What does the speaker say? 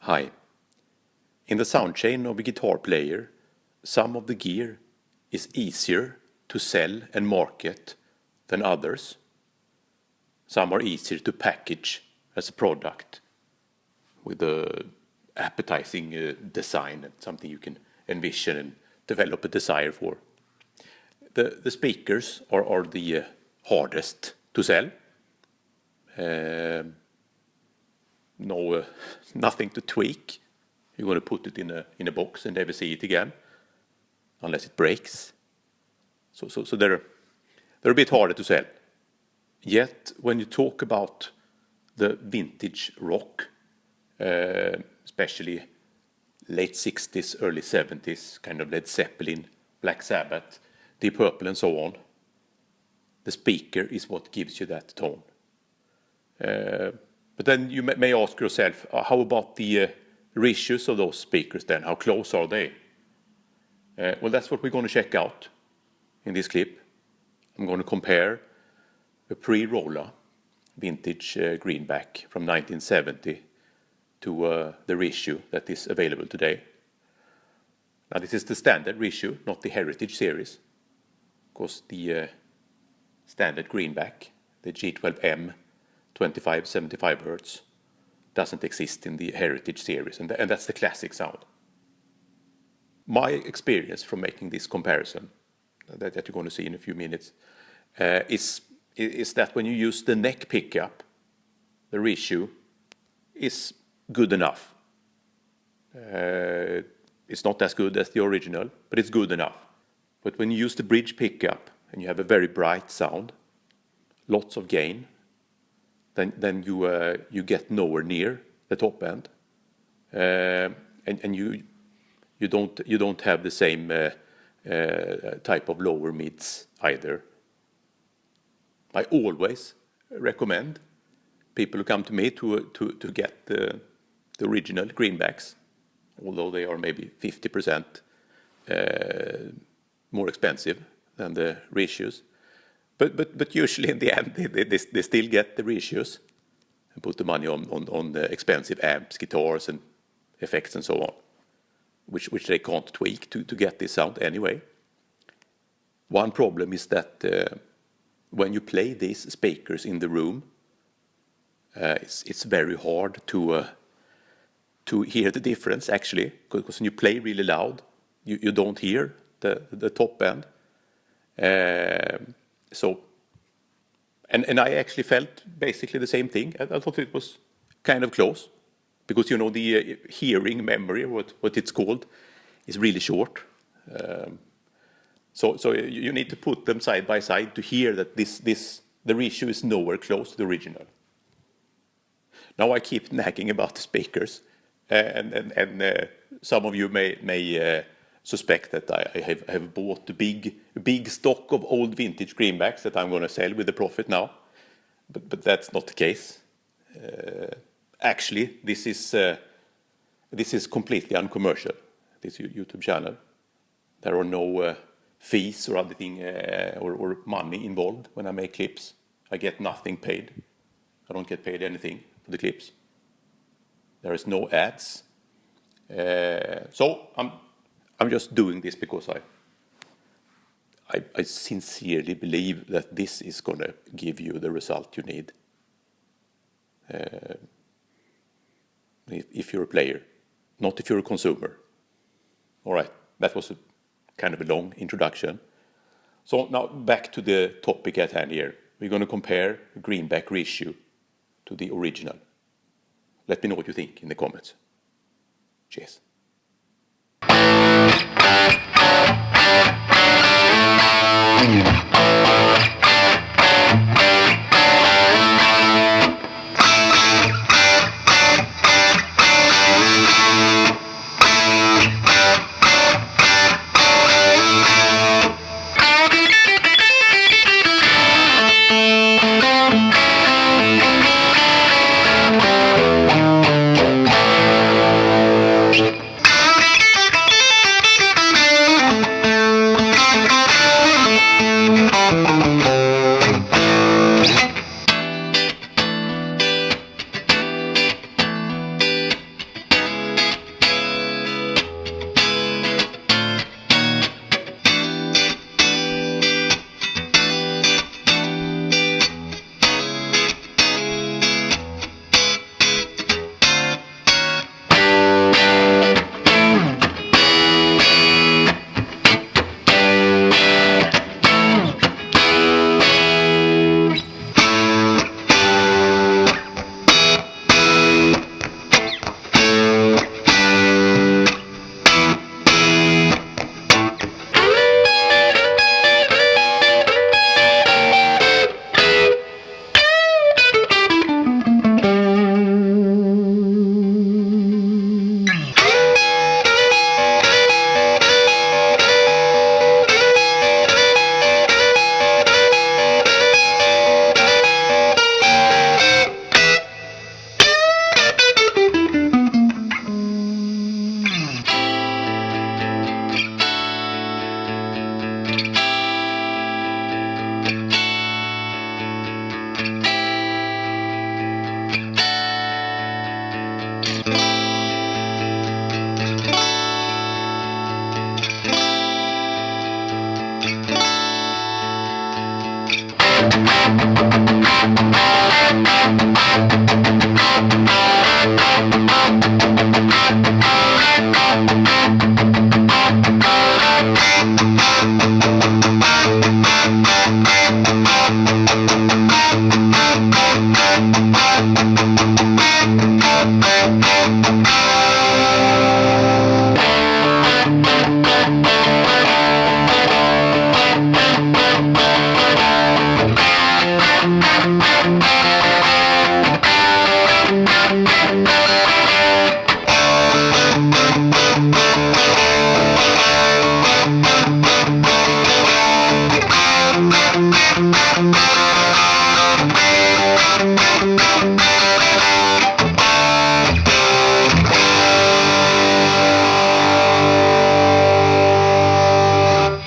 Hi. In the sound chain of a guitar player, some of the gear is easier to sell and market than others. Some are easier to package as a product with a appetizing design and something you can envision and develop a desire for. The speakers are the hardest to sell. Nothing to tweak. You're going to put it in a box and never see it again, unless it breaks. So they're a bit harder to sell. Yet when you talk about the vintage rock, especially late 60s, early 70s, kind of Led Zeppelin, Black Sabbath, Deep Purple and so on, the speaker is what gives you that tone. But then you may ask yourself, how about the reissues of those speakers then? How close are they? Well, that's what we're going to check out in this clip. I'm going to compare a Pre Rola vintage Greenback from 1970 to the reissue that is available today. Now this is the standard reissue, not the Heritage series, because the standard Greenback, the G12M25 75 Hz, doesn't exist in the Heritage series, and that's the classic sound. My experience from making this comparison, that you're going to see in a few minutes, is that when you use the neck pickup, the reissue is good enough. It's not as good as the original, but it's good enough. But when you use the bridge pickup and you have a very bright sound, lots of gain, then you get nowhere near the top end, and you don't have the same type of lower mids either. I always recommend people who come to me to get the original Greenbacks, although they are maybe 50% more expensive than the reissues. But usually in the end they still get the reissues and put the money on the expensive amps, guitars and effects and so on, which they can't tweak to get this sound anyway. One problem is that when you play these speakers in the room, it's very hard to hear the difference actually, because when you play really loud, you don't hear the top end. So, and I actually felt basically the same thing. I thought it was kind of close, because the hearing memory, what it's called, is really short. So you need to put them side by side to hear that the reissue is nowhere close to the original. Now I keep nagging about the speakers, and some of you may suspect that I have bought a big stock of old vintage Greenbacks that I'm going to sell with a profit now, but that's not the case. Actually, this is completely uncommercial, this YouTube channel. There are no fees or other thing or money involved when I make clips. I get nothing paid. I don't get paid anything for the clips. There is no ads. So I'm just doing this because I sincerely believe that this is going to give you the result you need. If you're a player, not if you're a consumer. All right, that was kind of a long introduction. So now back to the topic at hand here. We're going to compare the Greenback reissue to the original. Let me know what you think in the comments. Cheers.